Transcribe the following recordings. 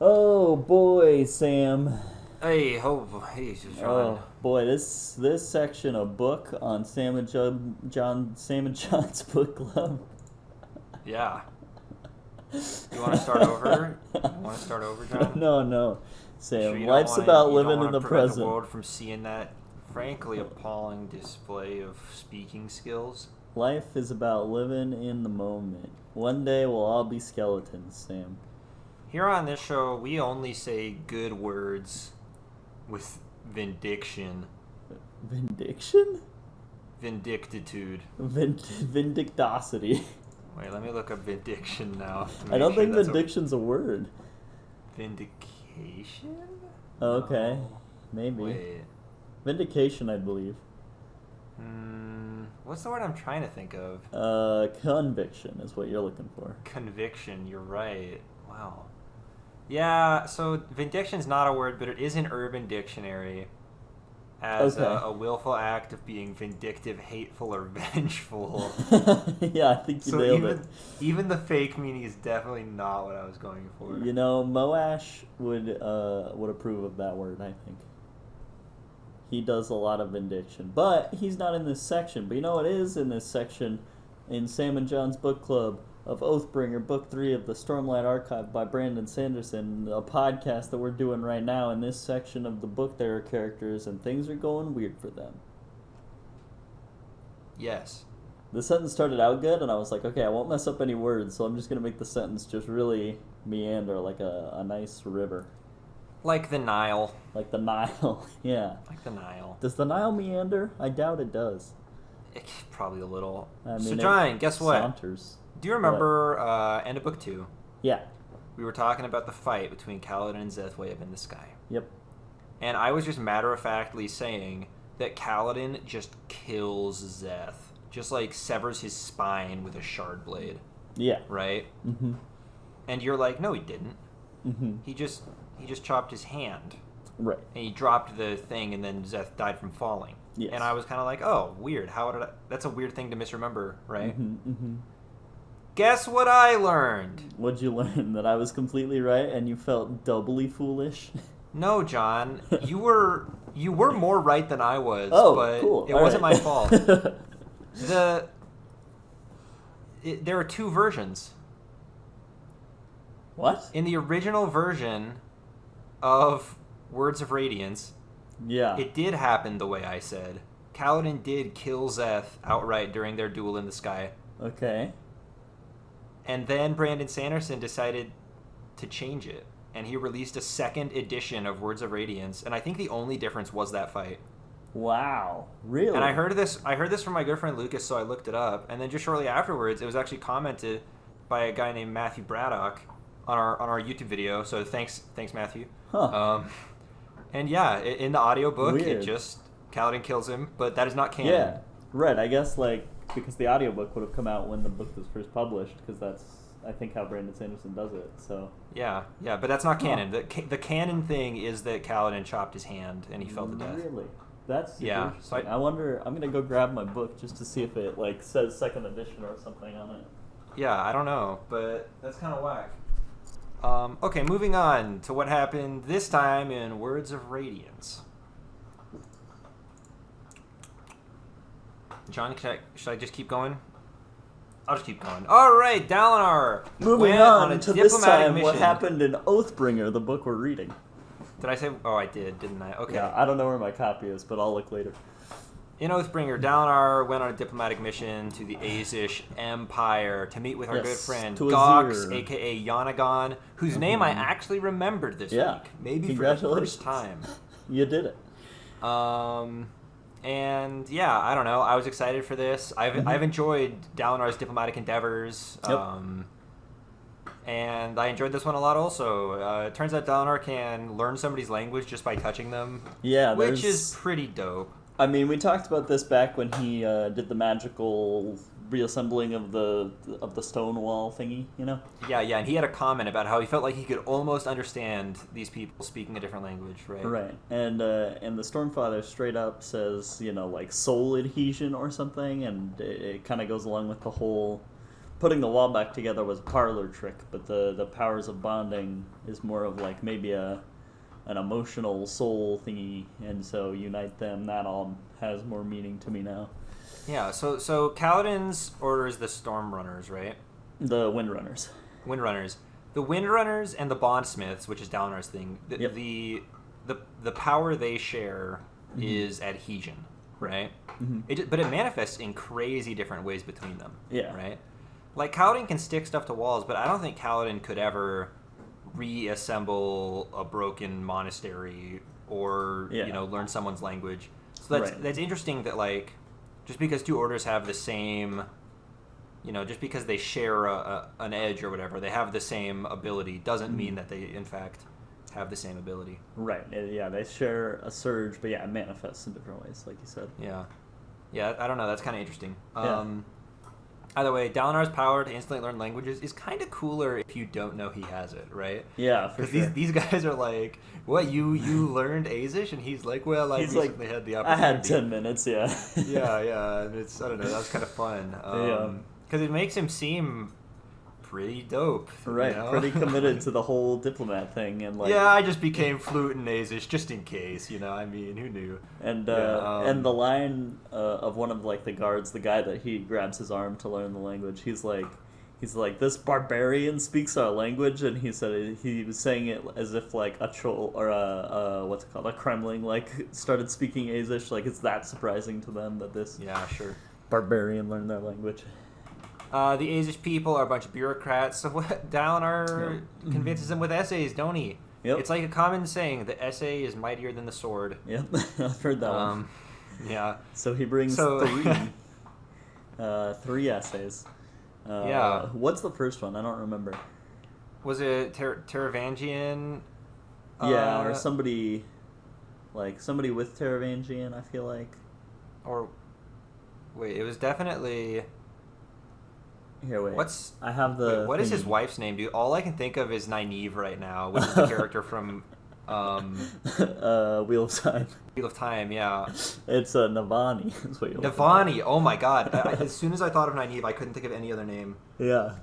Oh boy, Sam. Hey, hey, Shallan. Oh boy, this section of book on Sam and John's book club. Yeah. You want to start over? John? No, Sam. Sure you Life's don't about you don't living want in to the prevent the present. world from seeing that frankly appalling display of speaking skills? Life is about living in the moment. One day we'll all be skeletons, Sam. Here on this show, we only say good words with vindiction. Vindiction? Vindictitude. Vindictosity. Wait, let me look up vindiction now. I don't think vindiction's a word. Vindication? Okay, No. maybe. Wait. Vindication, I believe. What's the word I'm trying to think of? Conviction is what you're looking for. Conviction, you're right. Wow. Yeah, so vindiction's not a word, but it is an Urban Dictionary as Okay. a willful act of being vindictive, hateful, or vengeful. Yeah, I think you So nailed it. even the fake meaning is definitely not what I was going for. You know, Moash would approve of that word, I think. He does a lot of vindiction. But he's not in this section. But you know what is in this section in Sam and John's book club of Oathbringer, Book 3 of the Stormlight Archive by Brandon Sanderson, a podcast that we're doing right now. In this section of the book, there are characters and things are going weird for them. Yes. The sentence started out good, and I was like, okay, I won't mess up any words, so I'm just going to make the sentence just really meander like a nice river. Like the Nile. Like the Nile, yeah. Like the Nile. Does the Nile meander? I doubt it does. Probably a little. I mean, So, John, guess what? Saunters. Do you remember end of book 2? Yeah. We were talking about the fight between Kaladin and Zeth way up in the sky. Yep. And I was just matter-of-factly saying that Kaladin just kills Zeth. Just, like, severs his spine with a shard blade. Yeah. Right? Mm-hmm. And you're like, no, he didn't. Mm-hmm. He just chopped his hand. Right. And he dropped the thing, and then Zeth died from falling. Yes. And I was kind of like, oh, weird. That's a weird thing to misremember, right? Mm-hmm. Mm-hmm. Guess what I learned? What'd you learn? That I was completely right and you felt doubly foolish? No, John. You were more right than I was, Oh, but cool. it All wasn't right. my fault. There are two versions. What? In the original version of Words of Radiance, Yeah. it did happen the way I said. Kaladin did kill Zeth outright during their duel in the sky. Okay. And then Brandon Sanderson decided to change it. And he released a second edition of Words of Radiance. And I think the only difference was that fight. Wow. Really? And I heard this from my good friend Lucas, so I looked it up. And then just shortly afterwards, it was actually commented by a guy named Matthew Braddock on our YouTube video. So thanks Matthew. Huh. And yeah, in the audiobook, Weird. it just Kaladin kills him, but that is not canon. Yeah. Right. I guess, like, because the audiobook would have come out when the book was first published, because that's, I think, how Brandon Sanderson does it, so... Yeah, but that's not canon. The canon thing is that Kaladin chopped his hand and he fell to death. Really? That's super Yeah, interesting. so I wonder, I'm going to go grab my book just to see if it, like, says second edition or something on it. Yeah, I don't know, but that's kind of whack. Okay, moving on to what happened this time in Words of Radiance. John, should I just keep going? I'll just keep going. All right, Dalinar Moving went on a to this diplomatic time, what mission. happened in Oathbringer, the book we're reading. Did I say? Oh, I did, didn't I? Okay. Yeah, I don't know where my copy is, but I'll look later. In Oathbringer, Dalinar went on a diplomatic mission to the Azish Empire to meet with our good friend to Gox, Azir. a.k.a. Yanagon, whose name I actually remembered this Yeah. week. Maybe for the Congratulations. first time. You did it. And yeah, I don't know. I was excited for this. I've enjoyed Dalinar's diplomatic endeavors. Yep. And I enjoyed this one a lot also. It turns out Dalinar can learn somebody's language just by touching them. Yeah, which is pretty dope. I mean, we talked about this back when he did the magical reassembling of the stone wall thingy, you know? Yeah, and he had a comment about how he felt like he could almost understand these people speaking a different language, right? Right. And the Stormfather straight up says, you know, like soul adhesion or something, and it kind of goes along with the whole putting the wall back together was a parlor trick, but the powers of bonding is more of like maybe an emotional soul thingy, and so unite them. That all has more meaning to me now. Yeah. So Kaladin's orders the Stormrunners, right? The Windrunners. Windrunners. The Windrunners and the Bondsmiths, which is Dalinar's thing. Yep. The power they share is adhesion, right? Mm-hmm. But it manifests in crazy different ways between them. Yeah. Right. Like Kaladin can stick stuff to walls, but I don't think Kaladin could ever reassemble a broken monastery or learn someone's language. So that's interesting that like just because two orders have the same, just because they share an edge or whatever, they have the same ability doesn't mean that they in fact have the same ability. Right. Yeah, they share a surge, but yeah, it manifests in different ways, like you said. Yeah. Yeah, I don't know. That's kind of interesting. Yeah. Either way, Dalinar's power to instantly learn languages is kind of cooler if you don't know he has it, right? Yeah, for sure. Because these guys are like, what, you learned Azish? And he's like, well, I recently had the opportunity. I had 10 minutes, yeah. yeah, and it's, I don't know, that was kind of fun. Because it makes him seem pretty dope. Right, pretty committed to the whole diplomat thing. And like, yeah, I just became fluent in Azish just in case, I mean, who knew? And and the line of one of like the guards, the guy that he grabs his arm to learn the language, he's like, this barbarian speaks our language, and he said he was saying it as if like a troll or a what's it called, a Kremling like started speaking Azish. Like it's that surprising to them that this barbarian learned their language. The Azish people are a bunch of bureaucrats, so Dalinar convinces them with essays, don't he? Yep. It's like a common saying, the essay is mightier than the sword. Yep, I've heard that one. Yeah. So he brings three essays. What's the first one? I don't remember. Was it Taravangian? Yeah, or somebody with Taravangian, I feel like. Or, wait, it was definitely... Here, wait. What is his wife's name, dude? All I can think of is Nynaeve right now, which is the character from Wheel of Time. Wheel of Time, yeah. It's Navani. Navani. Oh my god. As soon as I thought of Nynaeve, I couldn't think of any other name. Yeah.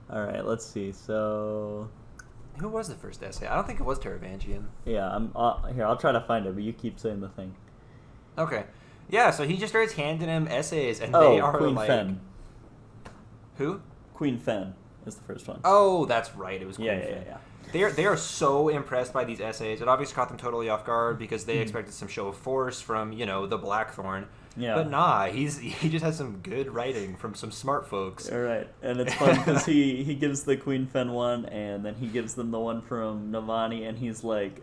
All right. Let's see. So, who was the first essay? I don't think it was Taravangian. Yeah. Here. I'll try to find it, but you keep saying the thing. Okay. Yeah. So he just starts handing him essays, and they are Queen like. Fen. Who? Queen Fen is the first one. Oh, that's right. It was Queen Fen. Yeah. They are so impressed by these essays. It obviously caught them totally off guard because they expected some show of force from, the Blackthorn. Yeah. But nah, he just has some good writing from some smart folks. All right. And it's fun because he gives the Queen Fen one, and then he gives them the one from Navani, and he's like,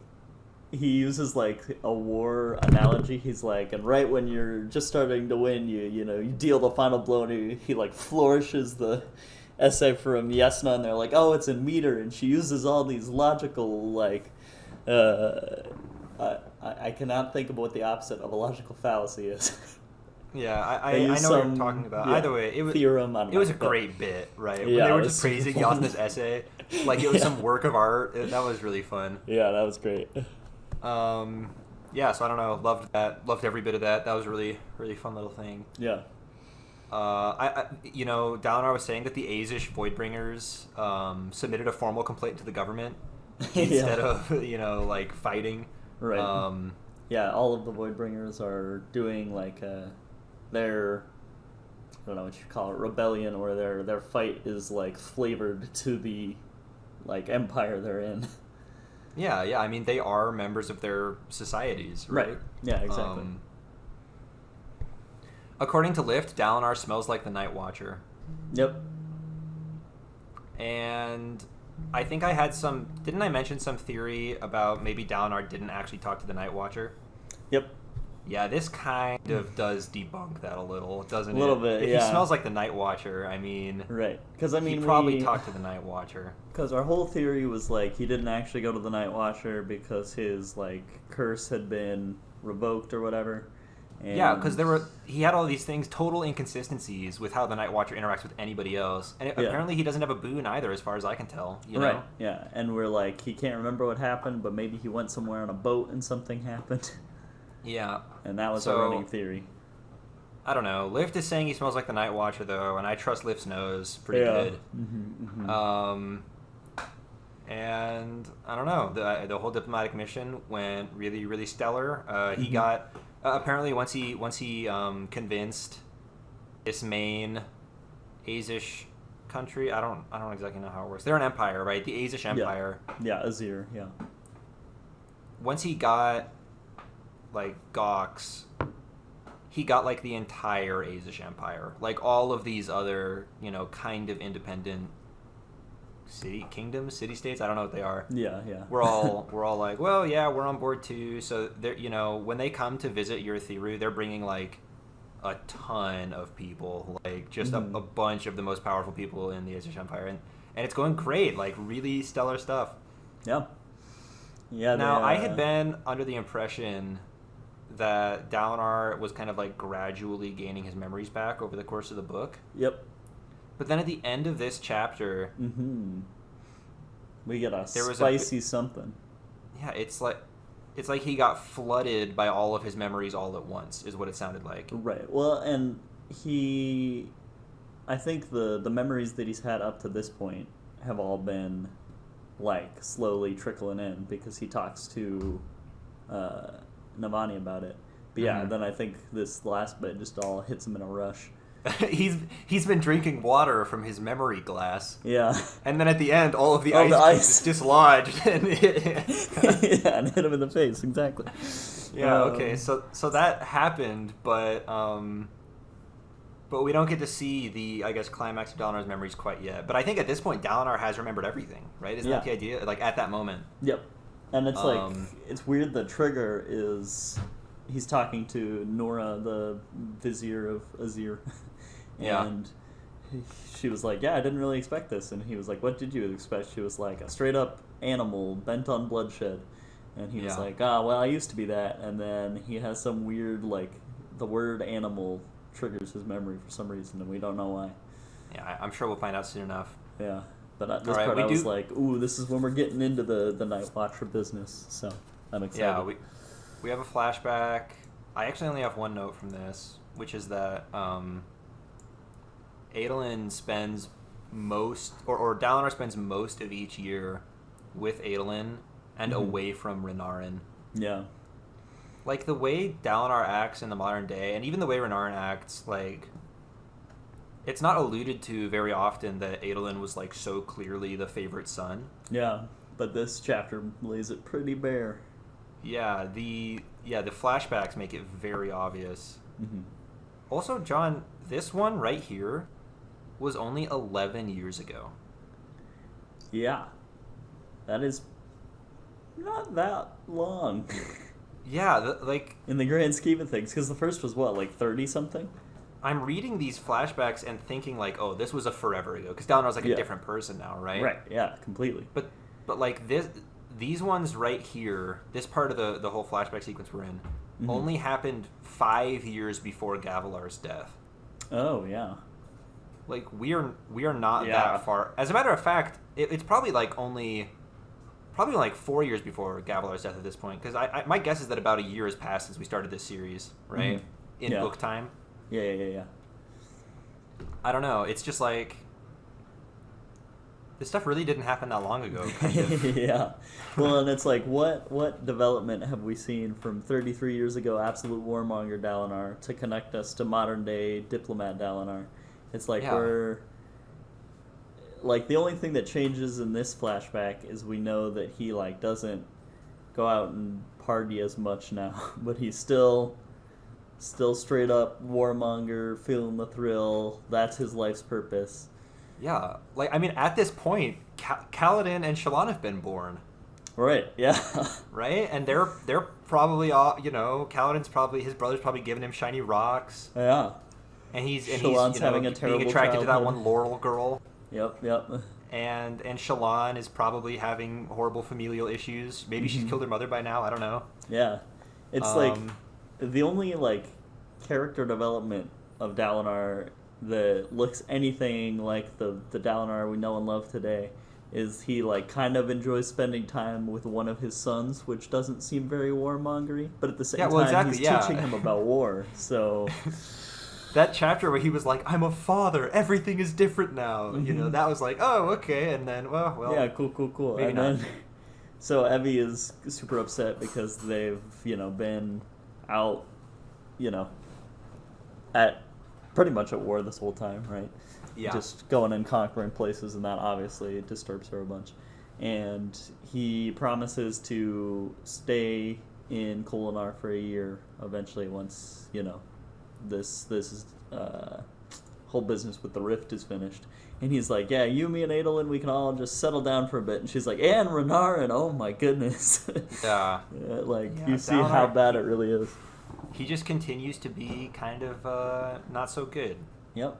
he uses like a war analogy. He's like, and right when you're just starting to win, you deal the final blow, and he like flourishes the essay from Yesna, and they're like, oh, it's in meter, and she uses all these logical like, I cannot think of what the opposite of a logical fallacy is. Yeah, I know what you're talking about. Yeah, either way, it was a great bit, right? When they were just praising Yasna's essay, like it was some work of art. That was really fun. Yeah, that was great. Yeah, so I don't know, loved that, loved every bit of that. That was a really, really fun little thing. Yeah. Dalinar was saying that the Azish Voidbringers submitted a formal complaint to the government instead of, like fighting. Right. Yeah, all of the Voidbringers are doing like their, I don't know what you call it, rebellion, or their fight is like flavored to the like empire they're in. Yeah, I mean, they are members of their societies, right? Yeah, exactly. According to Lift, Dalinar smells like the Night Watcher. Yep. And I think I had didn't I mention some theory about maybe Dalinar didn't actually talk to the Night Watcher? Yep. Yeah, this kind of does debunk that a little, doesn't it? A little bit, if yeah. He smells like the Night Watcher, I mean... Right. Because, I mean, he probably talked to the Night Watcher. Because our whole theory was, like, he didn't actually go to the Night Watcher because his, like, curse had been revoked or whatever. And yeah, because he had all these things, total inconsistencies with how the Night Watcher interacts with anybody else. And apparently he doesn't have a boon either, as far as I can tell. You know? Right, yeah. And we're like, he can't remember what happened, but maybe he went somewhere on a boat and something happened. Yeah. And that was our running theory. I don't know. Lift is saying he smells like the Night Watcher, though, and I trust Lift's nose pretty good. And I don't know. The whole diplomatic mission went really, really stellar. He got apparently once he convinced this main Azish country. I don't exactly know how it works. They're an empire, right? The Azish Empire. Yeah, Azir. Yeah. Once he got like Gox, he got like the entire Azish Empire, like all of these other, kind of independent city states. I don't know what they are. Yeah. We're all like, well, yeah, we're on board too. So they're, when they come to visit Urithiru, they're bringing like a ton of people, like just a bunch of the most powerful people in the Azish Empire, and it's going great, like really stellar stuff. Yeah. Yeah. Now, I had been under the impression that Dalinar was kind of like gradually gaining his memories back over the course of the book. Yep. But then at the end of this chapter, we get a spicy something. Yeah, it's like he got flooded by all of his memories all at once, is what it sounded like. Right. Well, and I think the memories that he's had up to this point have all been like slowly trickling in because he talks to Navani about it. But yeah, then I think this last bit just all hits him in a rush. He's been drinking water from his memory glass. Yeah. And then at the end, all of the ice is dislodged and hit and hit him in the face, exactly. Yeah, okay. So that happened, but we don't get to see the, I guess, climax of Dalinar's memories quite yet. But I think at this point, Dalinar has remembered everything, right? Isn't that the idea? Like, at that moment. Yep. And it's like, it's weird the trigger is, he's talking to Nora, the vizier of Azir. And she was like, yeah, I didn't really expect this. And he was like, what did you expect? She was like, a straight up animal bent on bloodshed. And he was like, well, I used to be that. And then he has some weird, like, the word animal triggers his memory for some reason, and we don't know why. Yeah, I'm sure we'll find out soon enough. Yeah, but this part I was like, ooh, this is when we're getting into the Night Watcher business, so I'm excited. Yeah, we have a flashback. I actually only have one note from this, which is that Adolin spends or Dalinar spends most of each year with Adolin and away from Renarin. Yeah. Like, the way Dalinar acts in the modern day, and even the way Renarin acts, like, it's not alluded to very often that Adolin was, like, so clearly the favorite son. Yeah, but this chapter lays it pretty bare. Yeah, the flashbacks make it very obvious. Also, John, this one right here was only 11 years ago. Yeah. That is not that long. Yeah, in the grand scheme of things, because the first was what, like 30-something? I'm reading these flashbacks and thinking like, oh, this was a forever ago, because Dalinar's like a different person now, right? Right. Yeah, completely. But like these ones right here, this part of the whole flashback sequence we're in, only happened 5 years before Gavilar's death. Oh yeah. Like we are not that far. As a matter of fact, it's probably like Probably like 4 years before Gavilar's death at this point, because my guess is that about a year has passed since we started this series, right? In book time. Yeah. I don't know. It's just like, this stuff really didn't happen that long ago. Kind of. Yeah. Well, and it's like, what development have we seen from 33 years ago, absolute warmonger Dalinar, to connect us to modern day diplomat Dalinar? It's like we're... Like, the only thing that changes in this flashback is we know that he, like, doesn't go out and party as much now. But he's still straight up warmonger, feeling the thrill. That's his life's purpose. Yeah. Like, I mean, at this point, Kaladin and Shallan have been born. Right, yeah. Right? And they're probably all, Kaladin's probably, his brother's probably giving him shiny rocks. Yeah. And he's having a terrible being attracted childhood. to that one Laurel girl. Yep. And Shallan is probably having horrible familial issues. Maybe she's killed her mother by now. I don't know. Yeah. It's like the only like character development of Dalinar that looks anything like the Dalinar we know and love today is he like kind of enjoys spending time with one of his sons, which doesn't seem very warmongery, but at the same time he's teaching him about war. So that chapter where he was like, "I'm a father. Everything is different now." You know, that was like, "Oh, okay." And then, well, yeah, cool. Maybe and not. then, so Evie is super upset because they've been out, you know, at pretty much at war this whole time, right? Yeah. Just going and conquering places, and that obviously disturbs her a bunch. And he promises to stay in Kolinar for a year eventually once, this whole business with the rift is finished. And he's like, yeah, you, me, and Adolin, we can all just settle down for a bit. And she's like, and Renarin, oh my goodness. Yeah. You see how bad it really is. He just continues to be kind of not so good. Yep.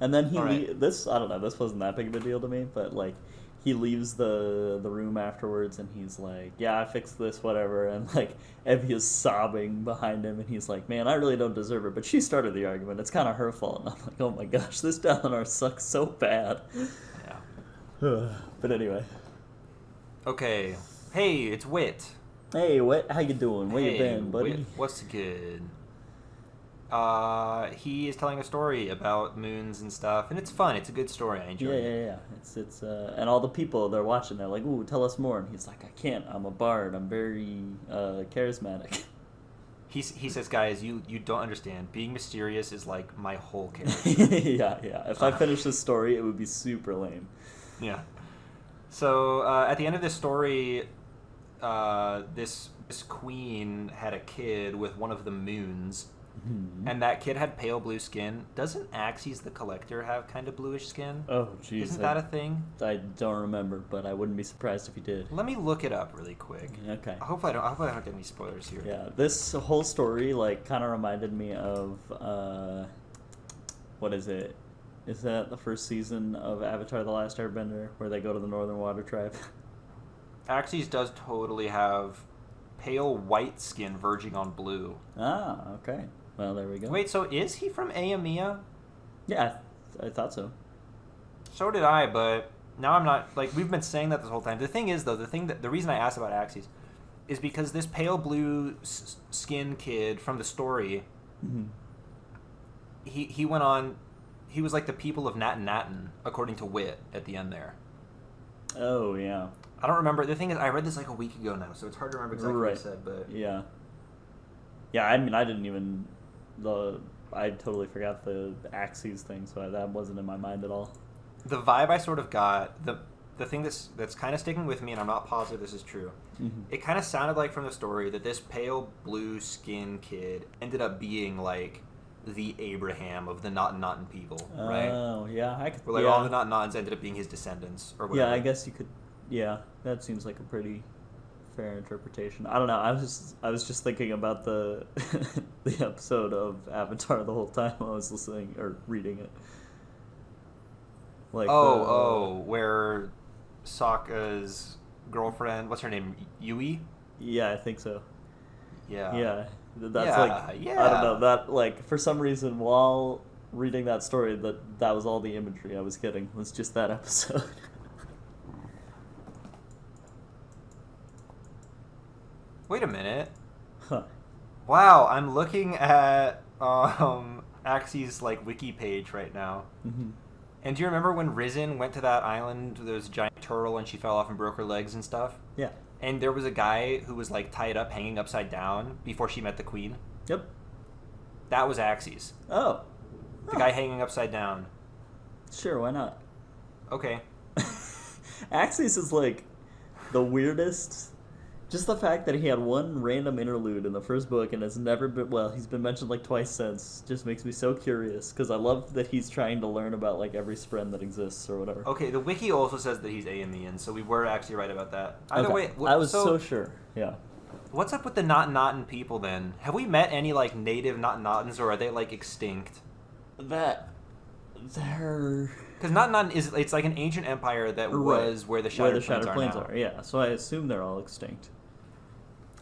And then this, I don't know, this wasn't that big of a deal to me, but like, he leaves the room afterwards and he's like, yeah, I fixed this, whatever. And like, Evie is sobbing behind him and he's like, man, I really don't deserve it, but she started the argument. It's kind of her fault. And I'm like, oh my gosh, this Dalinar sucks so bad. Yeah. But anyway. Okay. Hey, it's Wit. Hey, Wit, how you doing? Where you been, buddy? Wit, what's good? He is telling a story about moons and stuff, and it's fun. It's a good story. I enjoy it. Yeah. It's and all the people they're watching, they're like, "Ooh, tell us more." And he's like, "I can't. I'm a bard. I'm very charismatic." He says, "Guys, you don't understand. Being mysterious is like my whole character." yeah. If I finish this story, it would be super lame. Yeah. So at the end of this story, this queen had a kid with one of the moons. Mm-hmm. And that kid had pale blue skin. Doesn't Axes the Collector have kind of bluish skin? Oh, jeez. Isn't that a thing? I don't remember, but I wouldn't be surprised if he did. Let me look it up really quick. Okay. I hope I don't get any spoilers here. Yeah, this whole story kind of reminded me of what is it? Is that the first season of Avatar: The Last Airbender, where they go to the Northern Water Tribe? Axes does totally have pale white skin verging on blue. Ah, okay. Well, there we go. Wait, so is he from Aemia? Yeah, I thought so. So did I, but now I'm not. Like, we've been saying that this whole time. The thing is, though, the reason I asked about Axes is because this pale blue skin kid from the story, he went on. He was like the people of Natin, according to Wit at the end there. Oh, yeah. I don't remember. The thing is, I read this like a week ago now, so it's hard to remember exactly what I said. But yeah. I mean, I didn't even I totally forgot the Axes thing, so that wasn't in my mind at all. The vibe I sort of got, the thing that's kind of sticking with me, and I'm not positive this is true. Mm-hmm. It kind of sounded like from the story that this pale blue skin kid ended up being like the Abraham of the Natin people, right? Oh, yeah, I could. Where all the Natins ended up being his descendants, or whatever. Yeah, I guess you could. Yeah, that seems like a pretty fair interpretation. I don't know. I was just thinking about the the episode of Avatar the whole time I was listening or reading it. Like where Sokka's girlfriend, what's her name, Yui? Yeah, I think so. Yeah. That's I don't know, that like for some reason while reading that story that was all the imagery I was getting was just that episode. Wait a minute. Huh. Wow, I'm looking at Axie's wiki page right now. Mm-hmm. And do you remember when Risen went to that island, there was a giant turtle and she fell off and broke her legs and stuff? Yeah. And there was a guy who was tied up, hanging upside down before she met the queen? Yep. That was Axes. Oh. The guy hanging upside down. Sure, why not? Okay. Axes is the weirdest. Just the fact that he had one random interlude in the first book and has never been, he's been mentioned twice since, just makes me so curious, because I love that he's trying to learn about every spren that exists or whatever. Okay, the wiki also says that he's Aemean, so we were actually right about that. Either way, I was so sure, yeah. What's up with the Natin people then? Have we met any native Natins, or are they extinct? They're... Because Natin it's like an ancient empire that was where the Shattered Plains are. Yeah, so I assume they're all extinct.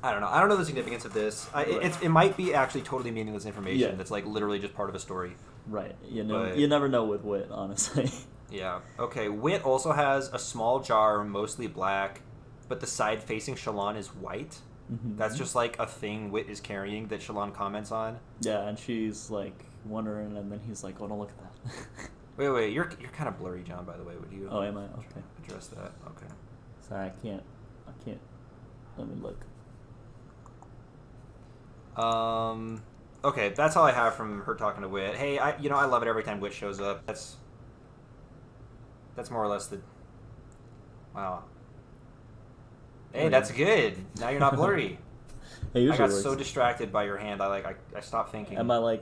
I don't know. I don't know the significance of this. It might be actually totally meaningless information that's literally just part of a story. Right. You never know with Wit, honestly. Yeah. Okay. Wit also has a small jar, mostly black, but the side facing Shallan is white. Mm-hmm. That's just a thing Wit is carrying that Shallan comments on. Yeah, and she's wondering, and then he's like, "Oh, don't look at that." Wait, you're kind of blurry, John. By the way, would you? Oh, am I? Okay. Address that. Okay. Sorry, I can't. Let me look. Okay, that's all I have from her talking to Wit. Hey, I love it every time Wit shows up. That's more or less the. Wow. Hey, that's good. Now you're not blurry. I got so distracted by your hand. I stopped thinking. Am I like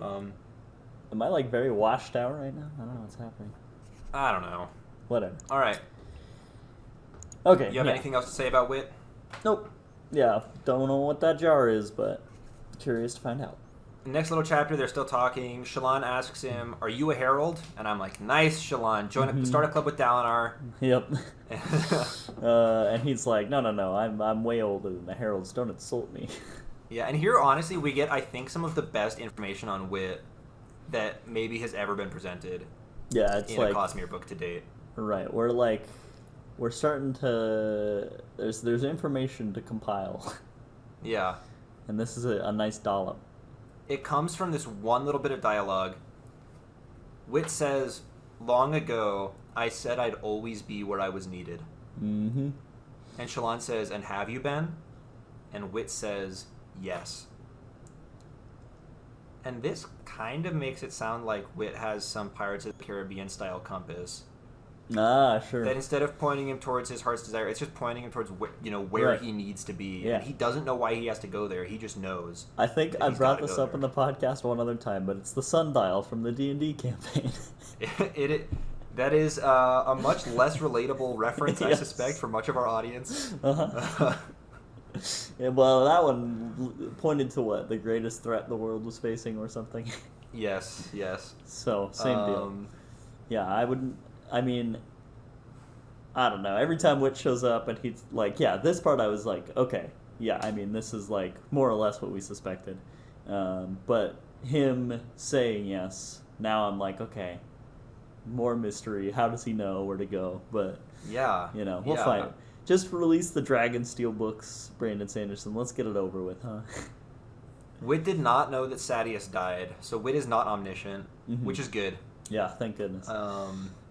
very washed out right now? I don't know what's happening. I don't know. Whatever. All right. Okay. You have anything else to say about Wit? Nope. Yeah, don't know what that jar is, but curious to find out. Next little chapter, they're still talking. Shallan asks him, "Are you a herald?" And I'm like, "Nice, Shallan. Start a club with Dalinar." Yep. And he's like, "No. I'm way older than the heralds. Don't insult me." Yeah, and here, honestly, we get, I think, some of the best information on Wit that maybe has ever been presented. Yeah, it's in a Cosmere book to date. Right. We're starting to. There's information to compile. Yeah. And this is a nice dollop. It comes from this one little bit of dialogue. Wit says, "Long ago, I said I'd always be where I was needed." Mm-hmm. And Shallan says, "And have you been?" And Wit says, "Yes." And this kind of makes it sound like Wit has some Pirates of the Caribbean style compass. Ah, sure. That instead of pointing him towards his heart's desire, it's just pointing him towards where right. he needs to be. Yeah. And he doesn't know why he has to go there. He just knows. I think I brought this up in the podcast one other time, but it's the sundial from the D&D campaign. That is a much less relatable reference, Yes. I suspect, for much of our audience. Uh-huh. Yeah, well, that one pointed to what? The greatest threat the world was facing or something? Yes. So, same deal. Yeah, I don't know. Every time Witch shows up and he's like, yeah, this part I was like, okay, yeah, this is like more or less what we suspected. But him saying yes, now I'm like, okay, more mystery. How does he know where to go? But, yeah, we'll find it. Just release the Dragonsteel books, Brandon Sanderson. Let's get it over with, huh? Wit did not know that Sadeas died, so Wit is not omniscient, which is good. Yeah, thank goodness.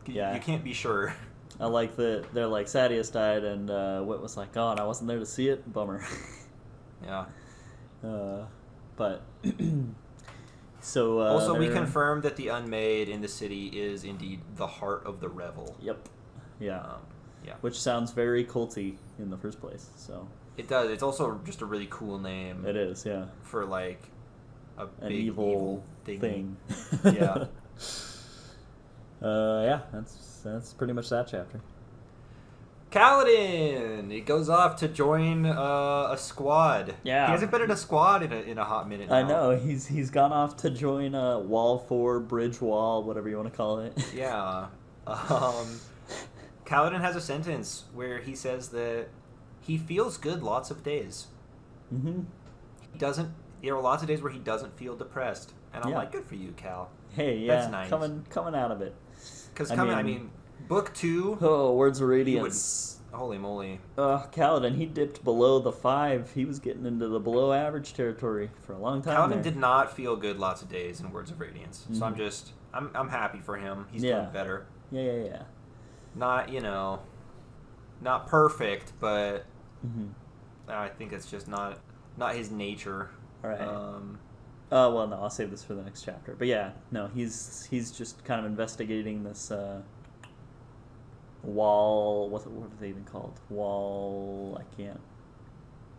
You can't be sure. I like that they're like, Sadeas died, and Wit was like, oh, and I wasn't there to see it? Bummer. Yeah. But, so... also, we confirmed that the Unmade in the city is indeed the heart of the revel. Yep. Yeah. Yeah. Which sounds very culty in the first place, so... It does. It's also just a really cool name. It is, yeah. For, like, an big evil thing. Yeah. Yeah, that's pretty much that chapter. Kaladin! He goes off to join a squad. Yeah. He hasn't been in a squad in a hot minute now. I know. He's gone off to join Wall 4, Bridge Wall, whatever you want to call it. Yeah. Kaladin has a sentence where he says that he feels good lots of days. Mm-hmm. There are lots of days where he doesn't feel depressed. And I'm like, good for you, Cal. Hey, yeah. That's nice. Coming out of it. Because book 2... Oh, Words of Radiance. Holy moly. Kaladin, he dipped below the 5. He was getting into the below average territory for a long time. Kaladin did not feel good lots of days in Words of Radiance. Mm-hmm. So I'm happy for him. He's doing better. Yeah. Not, not perfect, but I think it's just not his nature. All right. Well, no, I'll save this for the next chapter. But yeah, no, he's just kind of investigating this wall. What are they even called? Wall. I can't.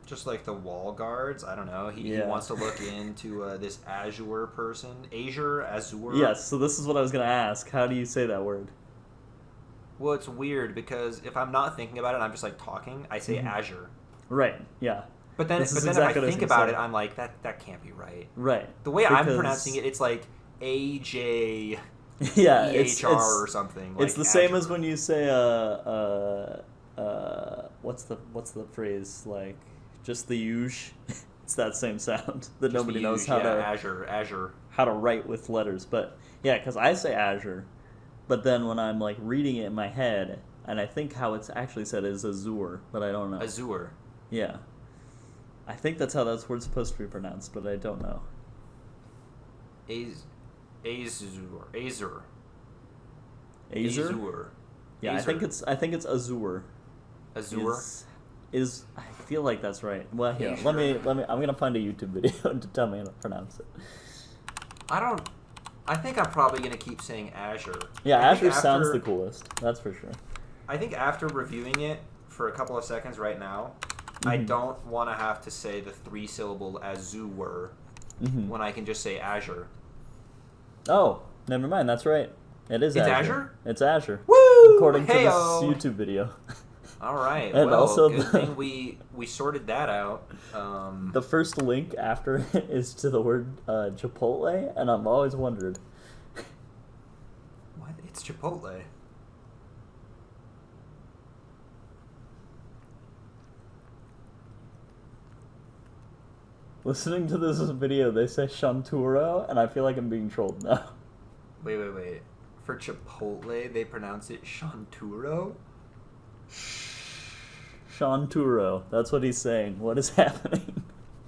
Just like the wall guards. I don't know. He wants to look into this Azure person. Azure. Yes. So this is what I was gonna ask. How do you say that word? Well, it's weird because if I'm not thinking about it, I'm just like talking. I say Azure. Right. Yeah. But then if I think about it, I'm like, that can't be right. Right. The way I'm pronouncing it, it's like AJ yeah, EHR or something. It's the same as when you say what's the phrase, like just the uge. It's that same sound that just nobody knows how to Azure how to write with letters. But yeah, because I say Azure, but then when I'm like reading it in my head, and I think how it's actually said is Azure, but I don't know. Azure. Yeah. I think that's how that word's supposed to be pronounced, but I don't know. Azur. Yeah, Azur. I think it's Azur. Azur. Is I feel like that's right. Well, here, Sure? let me. I'm gonna find a YouTube video to tell me how to pronounce it. I think I'm probably gonna keep saying Azure. Yeah, Azure sounds the coolest. That's for sure. I think after reviewing it for a couple of seconds right now, I don't want to have to say the 3-syllable Azure when I can just say Azure. Oh, never mind. That's right. It's Azure. It's Azure. Woo! According to this YouTube video. All right. And well, also good thing we sorted that out. The first link after it is to the word Chipotle, and I've always wondered. What? It's Chipotle. Listening to this video, they say Shanturo, and I feel like I'm being trolled now. Wait. For Chipotle, they pronounce it Shanturo? Shanturo. That's what he's saying. What is happening?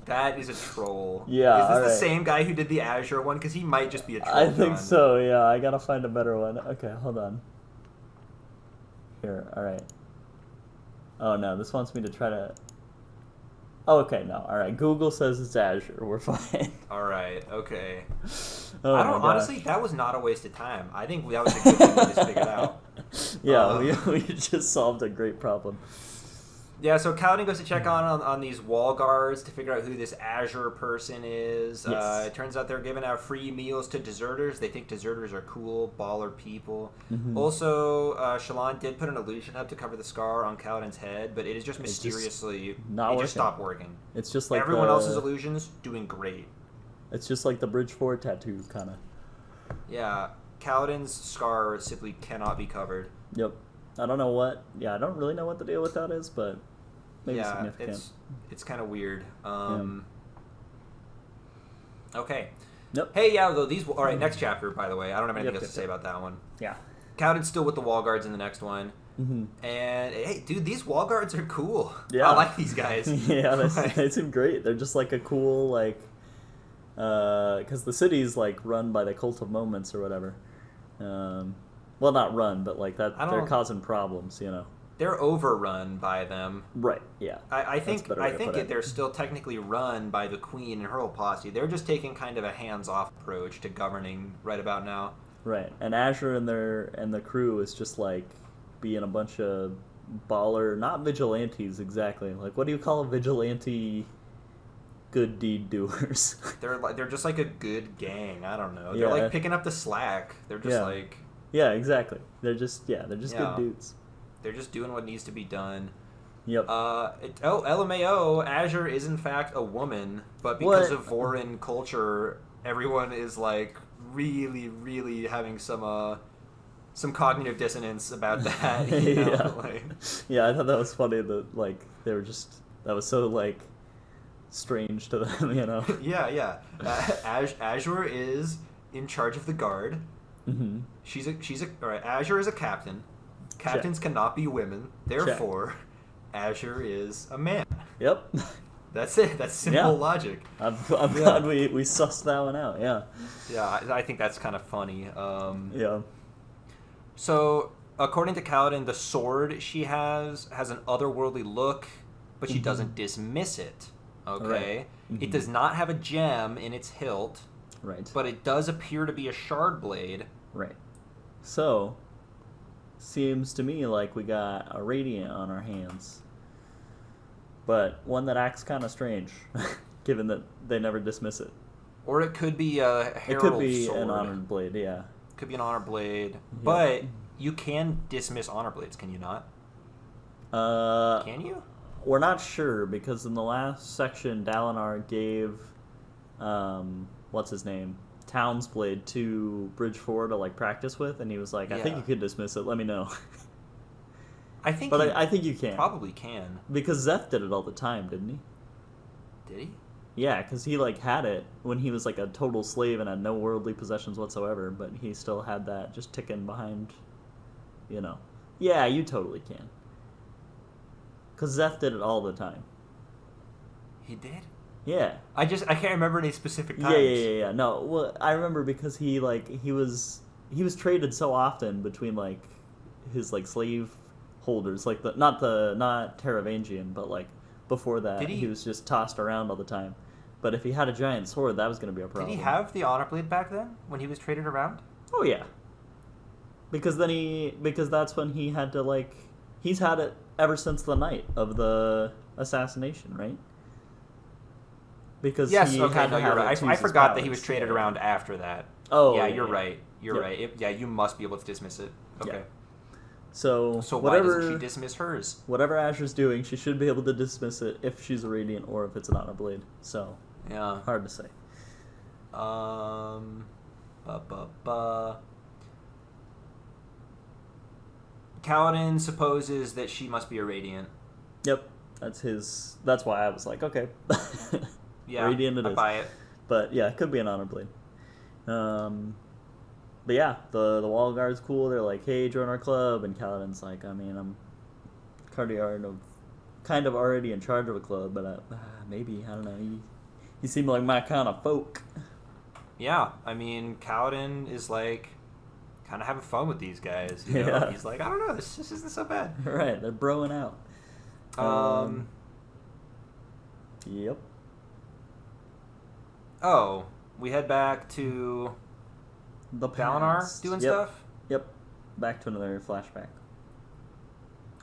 That is a troll. Yeah. Is this the same guy who did the Azure one? Because he might just be a troll. I think so, yeah. I gotta find a better one. Okay, hold on. Here, alright. Oh no, this wants me to try to... Oh, okay, no. Alright, Google says it's Azure. We're fine. Alright, okay. Oh, I don't... Honestly, that was not a waste of time. I think that was a good thing we just figured out. Yeah, we just solved a great problem. Yeah, so Kaladin goes to check on these wall guards to figure out who this Azure person is. Yes. It turns out they're giving out free meals to deserters. They think deserters are cool, baller people. Also, Shallan did put an illusion up to cover the scar on Kaladin's head, but it is just mysteriously... It just stopped working. It's just like everyone else's illusions doing great. It's just like the Bridge 4 tattoo, kind of. Yeah, Kaladin's scar simply cannot be covered. Yep. I don't know what... Yeah, I don't really know what the deal with that is, but maybe significant. It's kind of weird. Okay. Yep. Hey, yeah, though, these... All right, next chapter, by the way. I don't have anything else to say about that one. Yeah. Kaladin's still with the wall guards in the next one. And, hey, dude, these wall guards are cool. Yeah. I like these guys. Yeah, they seem great. They're just like a cool, like... Because the city's, like, run by the Cult of Moments or whatever. Well, not run, but like that. They're causing problems, you know. They're overrun by them. Right. Yeah. I think they're still technically run by the Queen and her whole posse. They're just taking kind of a hands-off approach to governing right about now. Right. And Azure and the crew is just like being a bunch of baller, not vigilantes exactly. Like, what do you call a vigilante? Good deed doers. They're just like a good gang. I don't know. They're like picking up the slack. They're just like. Yeah, exactly. They're just good dudes. They're just doing what needs to be done. Yep. LMAO, Azure is in fact a woman, but because of Vorin culture, everyone is like really, really having some cognitive dissonance about that. You know? Yeah, I thought that was funny that like they were just that was so like strange to them, you know. Yeah. Azure is in charge of the guard. All right. Azure is a captain. Captains cannot be women. Therefore, Azure is a man. Yep. That's it. That's simple logic. I'm glad we sussed that one out. Yeah. Yeah, I think that's kind of funny. Yeah. So, according to Kaladin, the sword she has an otherworldly look, but she doesn't dismiss it. Okay. Right. It does not have a gem in its hilt. Right. But it does appear to be a shard blade. Right. So, seems to me like we got a radiant on our hands. But one that acts kind of strange, given that they never dismiss it. Or it could be a herald sword. It could be an honored blade, yeah. Could be an honor blade. Yeah. But you can dismiss honor blades, can you not? Can you? We're not sure, because in the last section, Dalinar gave... what's his name? Town's blade to Bridge 4 to like practice with, and he was like, I think you could dismiss it, let me know. I think you can. Probably can. Because Zeph did it all the time, didn't he? Did he? Yeah, because he like had it when he was like a total slave and had no worldly possessions whatsoever, but he still had that just ticking behind, you know. Yeah, you totally can. Because Zeph did it all the time. He did? Yeah. I can't remember any specific times. Yeah. No, well, I remember because he was traded so often between like his like slave holders, like not Taravangian, but like before that he was just tossed around all the time. But if he had a giant sword, that was going to be a problem. Did he have the honor blade back then when he was traded around? Oh yeah. Because that's when he had to like he's had it ever since the night of the assassination, right? Because yes, he okay, had no, to you're have right. I forgot that he was traded around after that. Oh, yeah, you're right. You're right. Yeah, you must be able to dismiss it. Okay. Yeah. So why doesn't she dismiss hers? Whatever Azur's doing, she should be able to dismiss it if she's a Radiant or if it's an Honor Blade. So yeah, hard to say. Kaladin supposes that she must be a Radiant. Yep, that's why I was like, okay. Yeah, Radiant it I is. buy it. But yeah, it could be an Honor Blade. But yeah, the wall guard's cool. They're like, hey, join our club. And Kaladin's like, I mean, I'm kind of already in charge of a club, but maybe, I don't know. He seemed like my kind of folk. Yeah, I mean, Kaladin is like kind of having fun with these guys. You know? Yeah. He's like, I don't know, this isn't so bad. Right, they're broing out. Yep. Oh, we head back to the Dalinar doing stuff? Yep. Back to another flashback.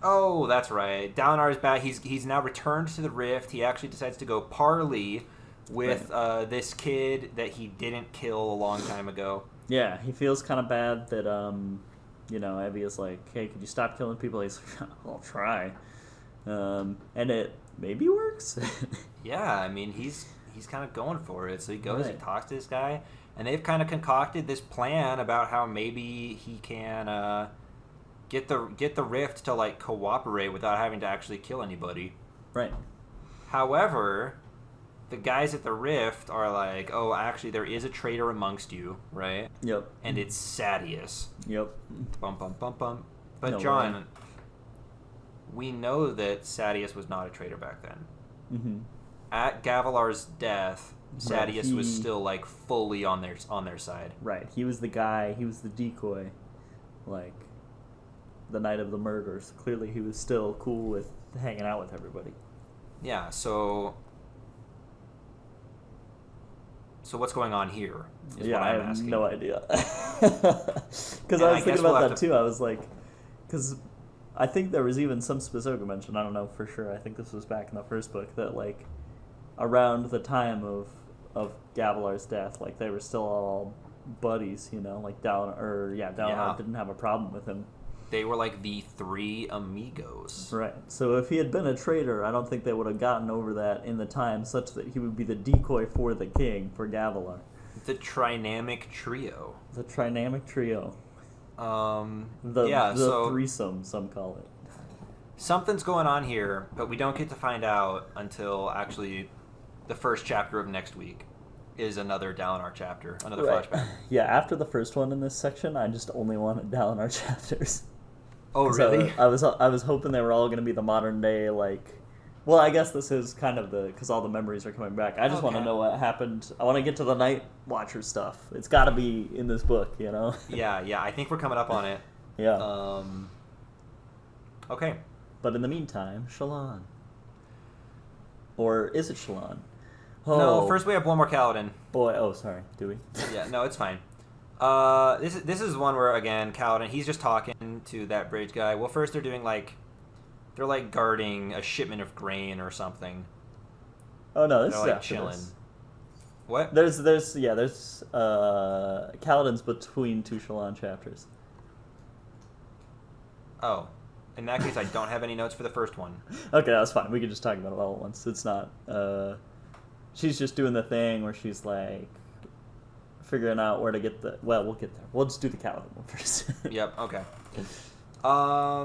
Oh, that's right. Dalinar is back. He's now returned to the Rift. He actually decides to go parley with this kid that he didn't kill a long time ago. Yeah, he feels kind of bad that Evie is like, hey, could you stop killing people? He's like, I'll try. And it maybe works. Yeah, I mean, he's kind of going for it. So he goes and talks to this guy, and they've kind of concocted this plan about how maybe he can get the Rift to like cooperate without having to actually kill anybody. Right. However, the guys at the Rift are like, oh, actually, there is a traitor amongst you, right? Yep. And it's Sadeas. Yep. Bum, bum, bum, bum. But, no, John, way. We know that Sadeas was not a traitor back then. Mm-hmm. At Gavilar's death, Sadeas was still, like, fully on their side. Right. He was the guy, he was the decoy, like, the night of the murders. Clearly he was still cool with hanging out with everybody. Yeah, so what's going on here is what I'm asking. No idea. Because I was thinking about that too. I was like, because I think there was even some specific mention, I don't know for sure, I think this was back in the first book, that like around the time of Gavilar's death, like they were still all buddies, you know, like Dalinar didn't have a problem with him. They were like the three amigos. Right. So if he had been a traitor, I don't think they would have gotten over that in the time such that he would be the decoy for the king, for Gavilar. The Trinamic Trio. The Trinamic Trio. The threesome, some call it. Something's going on here, but we don't get to find out until actually the first chapter of next week is another Dalinar chapter, another flashback. Yeah, after the first one in this section, I just only wanted Dalinar chapters. Oh, really? I was hoping they were all going to be the modern day, like... Well, I guess this is kind of because all the memories are coming back. I just want to know what happened. I want to get to the Night Watcher stuff. It's got to be in this book, you know? Yeah, I think we're coming up on it. Yeah. Okay. But in the meantime, Shallan. Or is it Shallan? Oh. No, first we have one more Kaladin. Boy, sorry. Do we? Yeah, no, it's fine. This is one where, again, Kaladin, he's just talking to that bridge guy. Well, first they're doing, they're, guarding a shipment of grain or something. Oh, no, this is after chilling. This. What? There's Kaladin's between two Shallan chapters. Oh. In that case, I don't have any notes for the first one. Okay, that's fine. We can just talk about it all at once. It's not... she's just doing the thing where she's, figuring out where to get the... Well, we'll get there. We'll just do the Kaladin one first. Yep, okay. I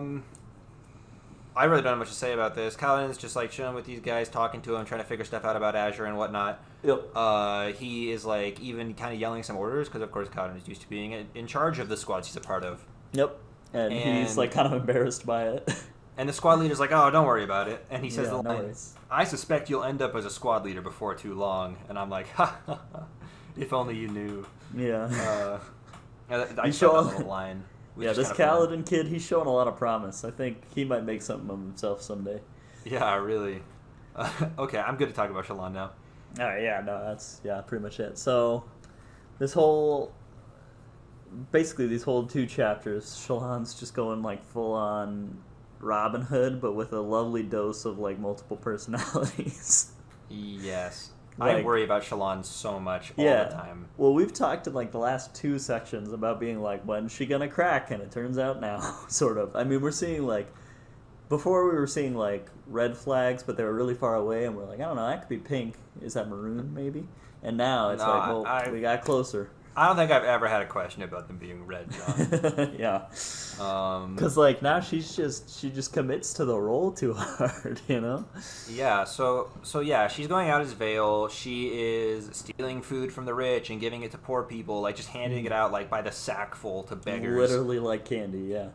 really don't have much to say about this. Kaladin's just, chilling with these guys, talking to him, trying to figure stuff out about Azure and whatnot. Yep. He is, even kind of yelling some orders, because, of course, Kaladin is used to being in charge of the squads he's a part of. Yep. And he's, kind of embarrassed by it. And the squad leader's like, "Oh, don't worry about it." And he says the no line, worries. "I suspect you'll end up as a squad leader before too long." And I'm like, "Ha ha ha! If only you knew." Yeah. I saw that little line. Yeah, this Kaladin kid, he's showing a lot of promise. I think he might make something of himself someday. Yeah, really. Okay, I'm good to talk about Shallan now. All right, yeah, no, that's pretty much it. So, these whole 2 chapters, Shallan's just going like full on Robin Hood, but with a lovely dose of like multiple personalities. Yes. Like, I worry about Shallan so much all the time. Well, we've talked in like the last 2 sections about being like, when's she gonna crack? And it turns out now, sort of. I mean, we're seeing like, before we were seeing like red flags, but they were really far away, and we're like, I don't know, that could be pink. Is that maroon, maybe? And now it's we got closer. I don't think I've ever had a question about them being red, John. Yeah. Because like now she just commits to the role too hard, you know? Yeah. So yeah, she's going out as Vale. She is stealing food from the rich and giving it to poor people, like just handing it out like by the sackful to beggars. Literally like candy. Yeah.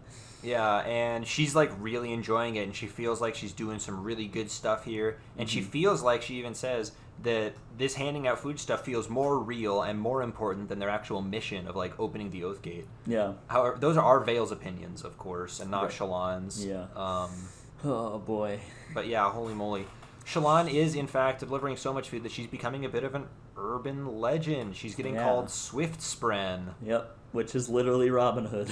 Yeah, and she's like really enjoying it, and she feels like she's doing some really good stuff here, and she feels like, she even says that this handing out food stuff feels more real and more important than their actual mission of like opening the Oath Gate. Yeah. However, those are our Vale's opinions, of course, and not Shallan's. Yeah. Oh boy. But yeah, holy moly. Shallan is, in fact, delivering so much food that she's becoming a bit of an urban legend. She's getting called Swift Spren. Yep, which is literally Robin Hood.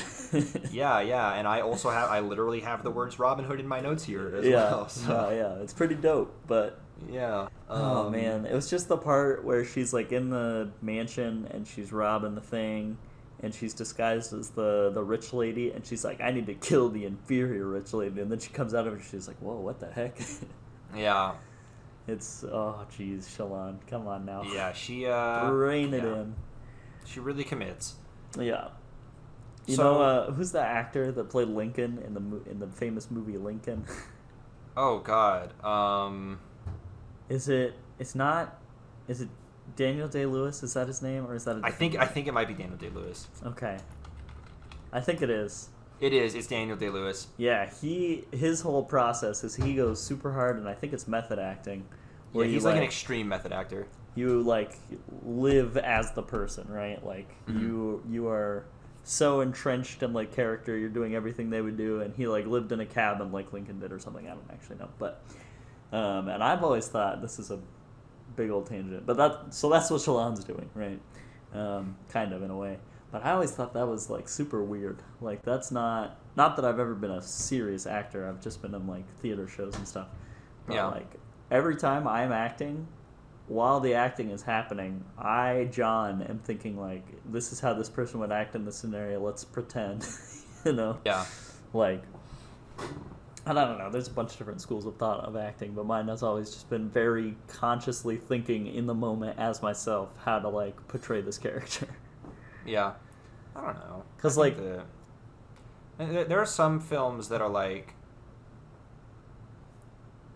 yeah, and I literally have the words Robin Hood in my notes here as well. So. Yeah, it's pretty dope, but... Yeah. Oh, man, it was just the part where she's, like, in the mansion, and she's robbing the thing, and she's disguised as the rich lady, and she's like, I need to kill the inferior rich lady, and then she comes out of it, and she's like, whoa, what the heck? Yeah. It's, oh, jeez, Shallan, come on now. Yeah, she, rein it in. She really commits. Yeah. You know, who's the actor that played Lincoln in the famous movie Lincoln? Oh, God. Is it Daniel Day-Lewis? Is that his name, or is that I think it might be Daniel Day-Lewis. Okay. I think it is. It is. It's Daniel Day-Lewis. Yeah, his whole process is he goes super hard, and I think it's method acting. Where he's like an extreme method actor. You like live as the person, right? Like you are so entrenched in like character, you're doing everything they would do, and he like lived in a cabin like Lincoln did or something. I don't actually know, but and I've always thought, this is a big old tangent, but that's what Shallan's doing, right? Kind of in a way. But I always thought that was like super weird. Like that's not that I've ever been a serious actor. I've just been in like theater shows and stuff. But like every time I'm acting, while the acting is happening, John, am thinking like, this is how this person would act in this scenario. Let's pretend, you know? Yeah. Like, and I don't know. There's a bunch of different schools of thought of acting, but mine has always just been very consciously thinking in the moment as myself how to like portray this character. Yeah, I don't know. Because like, there are some films that are like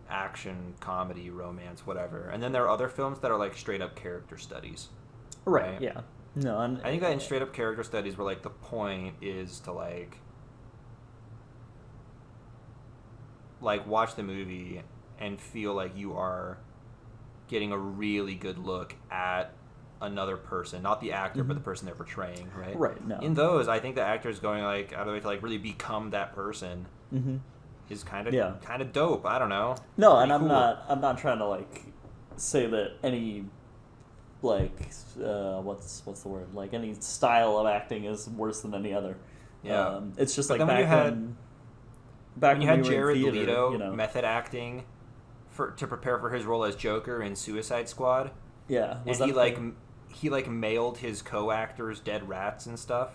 action, comedy, romance, whatever, and then there are other films that are like straight up character studies. Right. Yeah. No, I think that in straight up character studies, where like the point is to like watch the movie and feel like you are getting a really good look at another person, not the actor, but the person they're portraying, right? Right. No. In those, I think the actor's going like out of the way to like really become that person is kind of dope. I don't know. No, and I'm not trying to like say that any like what's the word, like any style of acting is worse than any other. Yeah. It's just but like when you had we Jared theater, Leto you know, method acting to prepare for his role as Joker in Suicide Squad. Yeah. And he mailed his co-actors dead rats and stuff.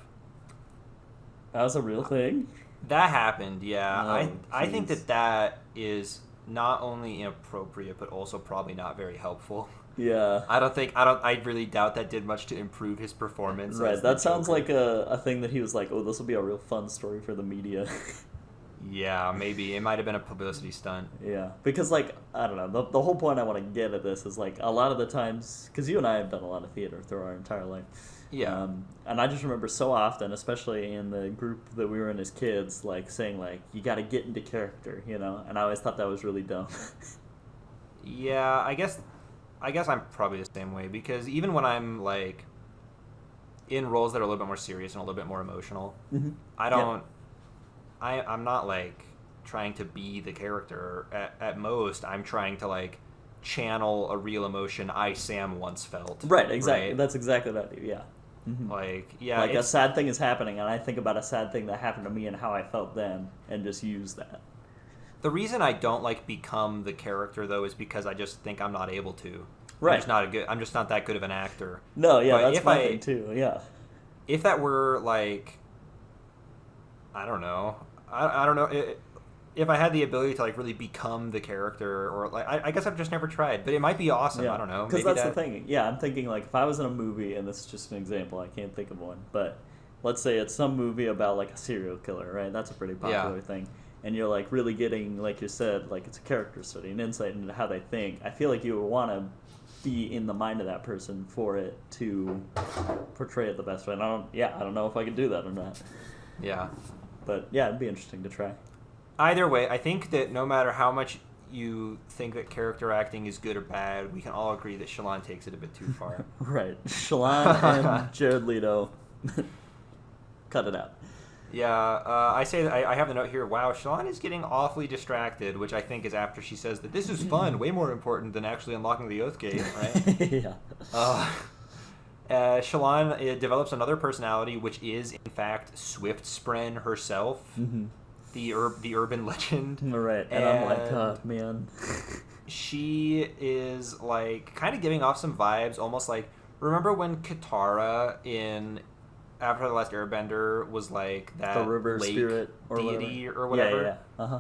That was a real thing? That happened, yeah. Oh, I think that is not only inappropriate, but also probably not very helpful. Yeah. I really doubt that did much to improve his performance. Right, that sounds like a thing that he was like, oh, this will be a real fun story for the media. Yeah, maybe it might have been a publicity stunt. Yeah, because like I don't know, the whole point I want to get at this is like a lot of the times, because you and I have done a lot of theater through our entire life. Yeah. And I just remember so often, especially in the group that we were in as kids, like saying like you got to get into character, you know, and I always thought that was really dumb. Yeah, I guess I'm probably the same way, because even when I'm like in roles that are a little bit more serious and a little bit more emotional, Mm-hmm. I don't. I'm not like trying to be the character. At most, I'm trying to like channel a real emotion Sam once felt. Right, exactly. Right? That's exactly what I do. Yeah. Mm-hmm. Like, yeah, Like a sad thing is happening, and I think about a sad thing that happened to me and how I felt then, and just use that. The reason I don't like become the character though is because I just think I'm not able to. Right. I'm just not that good of an actor. No, yeah, But that's my thing too. Yeah. If that were like, I don't know, I don't know. If I had the ability to like really become the character, or like, I guess I've just never tried, but it might be awesome. Yeah. I don't know. Because that's the thing. Yeah, I'm thinking like if I was in a movie, and this is just an example, I can't think of one, but let's say it's some movie about like a serial killer, right? That's a pretty popular thing. And you're like really getting, like you said, like it's a character study, an insight into how they think. I feel like you would want to be in the mind of that person for it to portray it the best way. And I don't know if I could do that or not. Yeah. But yeah, it'd be interesting to try. Either way, I think that no matter how much you think that character acting is good or bad, we can all agree that Shallan takes it a bit too far. Right. Shallan and Jared Leto. Cut it out. Yeah, I say that I have the note here. Wow, Shallan is getting awfully distracted, which I think is after she says that this is fun, way more important than actually unlocking the Oath Gate, right? Yeah. Shallan develops another personality, which is in fact Swift Spren herself, the urban legend. Right, and I'm like, oh man. She is like kind of giving off some vibes, almost like, remember when Katara in Avatar: The Last Airbender was like that the river lake spirit or deity whatever. or whatever? Yeah. Uh-huh.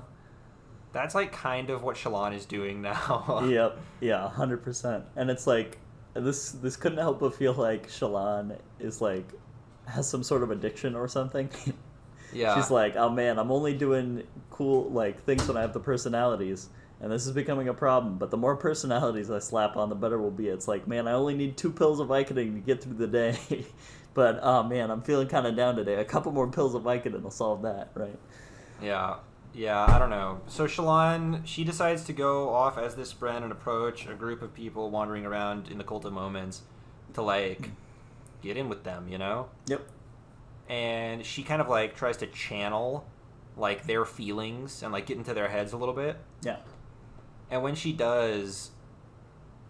That's like kind of what Shallan is doing now. Yep. Yeah, 100%. And it's like this couldn't help but feel like Shallan is like has some sort of addiction or something. Yeah. She's like, "Oh man, I'm only doing cool like things when I have the personalities." And this is becoming a problem, but the more personalities I slap on, the better we'll be. It's like, man, I only need 2 pills of Vicodin to get through the day. But, oh man, I'm feeling kind of down today. A couple more pills of Vicodin will solve that, right? Yeah, I don't know. So Shallan, she decides to go off as this Spren and approach a group of people wandering around in the Cult of Moments to, like, get in with them, you know? Yep. And she kind of, like, tries to channel, like, their feelings and, like, get into their heads a little bit. Yeah. And when she does,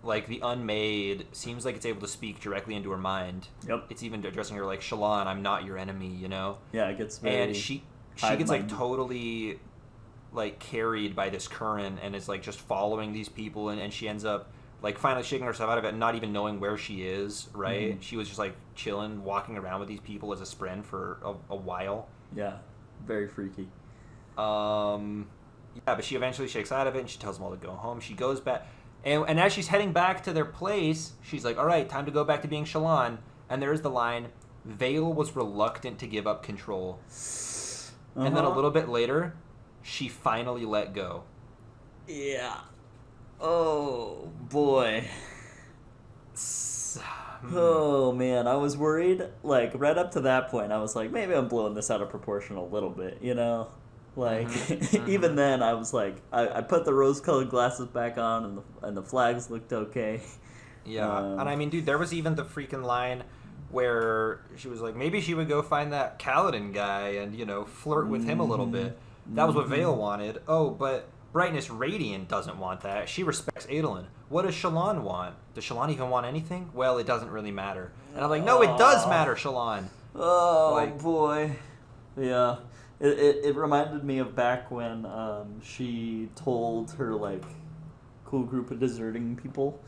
like, the Unmade seems like it's able to speak directly into her mind. Yep. It's even addressing her like, Shallan, I'm not your enemy, you know? Yeah, it gets very... And she gets, like, totally, like, carried by this current and is, like, just following these people, and she ends up, like, finally shaking herself out of it and not even knowing where she is, right? Mm-hmm. She was just, like, chilling, walking around with these people as a Spren for a while. Yeah. Very freaky. Yeah, but she eventually shakes out of it, and she tells them all to go home. She goes back, and as she's heading back to their place, she's like, all right, time to go back to being Shallan. And there's the line, Vale was reluctant to give up control. Uh-huh. And then a little bit later, she finally let go. Yeah. Oh, boy. Oh, man, I was worried. Like, right up to that point, I was like, maybe I'm blowing this out of proportion a little bit, you know? Like, even then, I was like, I put the rose-colored glasses back on, and the flags looked okay. Yeah, and I mean, dude, there was even the freaking line where she was like, maybe she would go find that Kaladin guy and, you know, flirt with him a little bit. That was what Vale wanted. Oh, but Brightness Radiant doesn't want that. She respects Adolin. What does Shallan want? Does Shallan even want anything? Well, it doesn't really matter. And I'm like, no, it does matter, Shallan. Oh, like, boy. Yeah. It reminded me of back when she told her, like, cool group of deserting people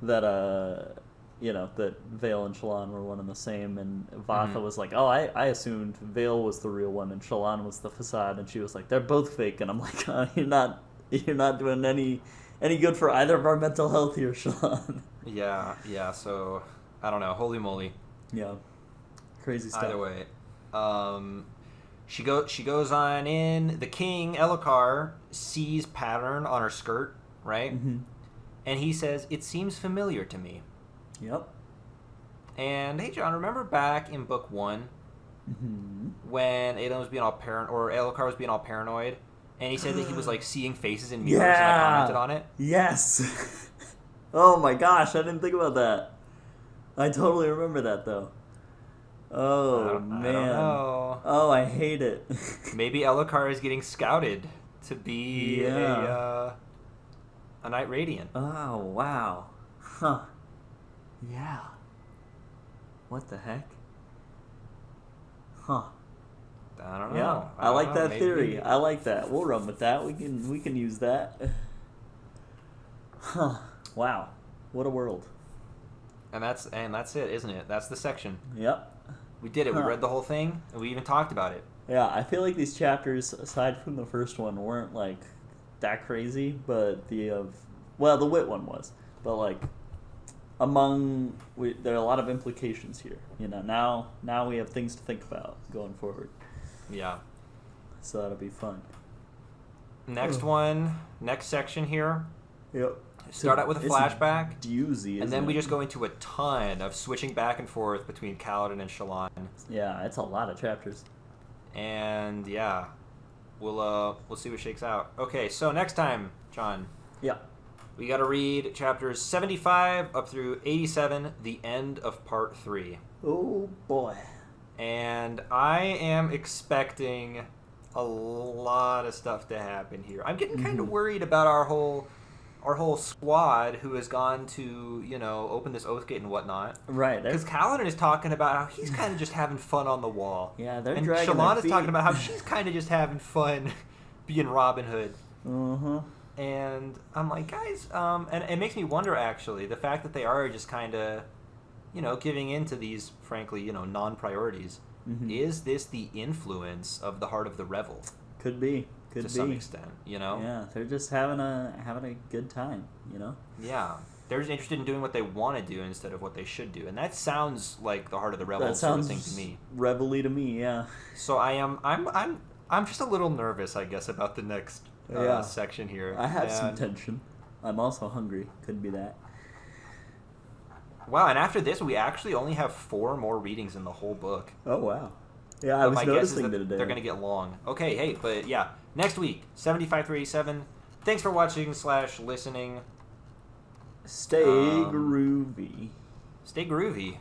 that, you know, that Vale and Shallan were one and the same, and Vatha was like, oh, I assumed Vale was the real one and Shallan was the facade, and she was like, they're both fake, and I'm like, oh, you're not doing any good for either of our mental health here, Shallan. Yeah, so, I don't know, holy moly. Yeah, crazy stuff. Either way, She goes on in. The king, Elokar, sees pattern on her skirt, right? Mm-hmm. And he says, "It seems familiar to me." Yep. And hey, John, remember back in book 1 when Adon was being all or Elokar was being all paranoid, and he said that he was like seeing faces in mirrors, and I commented on it. Yes. Oh my gosh, I didn't think about that. I totally remember that though. Oh man. I don't know. Oh, I hate it. Maybe Elokar is getting scouted to be a Knight Radiant. Oh wow. Huh. Yeah. What the heck? Huh. I don't know. Yeah, I like that maybe. theory. I like that. We'll run with that. We can use that. Huh. Wow. What a world. And that's it, isn't it? That's the section. Yep. We did it. We read the whole thing, and we even talked about it. Yeah, I feel like these chapters, aside from the first one, weren't like that crazy, but the Wit one was. But like there are a lot of implications here. You know, now we have things to think about going forward. Yeah. So that'll be fun. Next section here. Yep. Start out with a flashback. Doozy, and then we just go into a ton of switching back and forth between Kaladin and Shallan. Yeah, it's a lot of chapters. And yeah, we'll see what shakes out. Okay, so next time, John. Yeah. We got to read chapters 75 up through 87, the end of part 3. Oh boy. And I am expecting a lot of stuff to happen here. I'm getting kind of worried about our whole squad who has gone to, open this oath gate and whatnot. Right. Because Kaladin is talking about how he's kind of just having fun on the wall. Yeah, they're and dragging Shallan their feet. is talking about how she's kind of just having fun being Robin Hood. Uh-huh. And I'm like, guys, and it makes me wonder, actually, the fact that they are just kind of, giving in to these, frankly, non-priorities. Mm-hmm. Is this the influence of the Heart of the Revel? Could be. To some extent, Yeah, they're just having a good time, Yeah, they're just interested in doing what they want to do instead of what they should do, and that sounds like the Heart of the Revel sort of thing to me. Revel-y to me, yeah. So I'm just a little nervous, I guess, about the next section here. I have some tension. I'm also hungry. Could be that. Wow, and after this, we actually only have 4 more readings in the whole book. Oh wow. Yeah, I was noticing that they're going to get long. Okay, hey, but yeah, next week, 75 through 87. Thanks for watching / listening. Stay groovy. Stay groovy.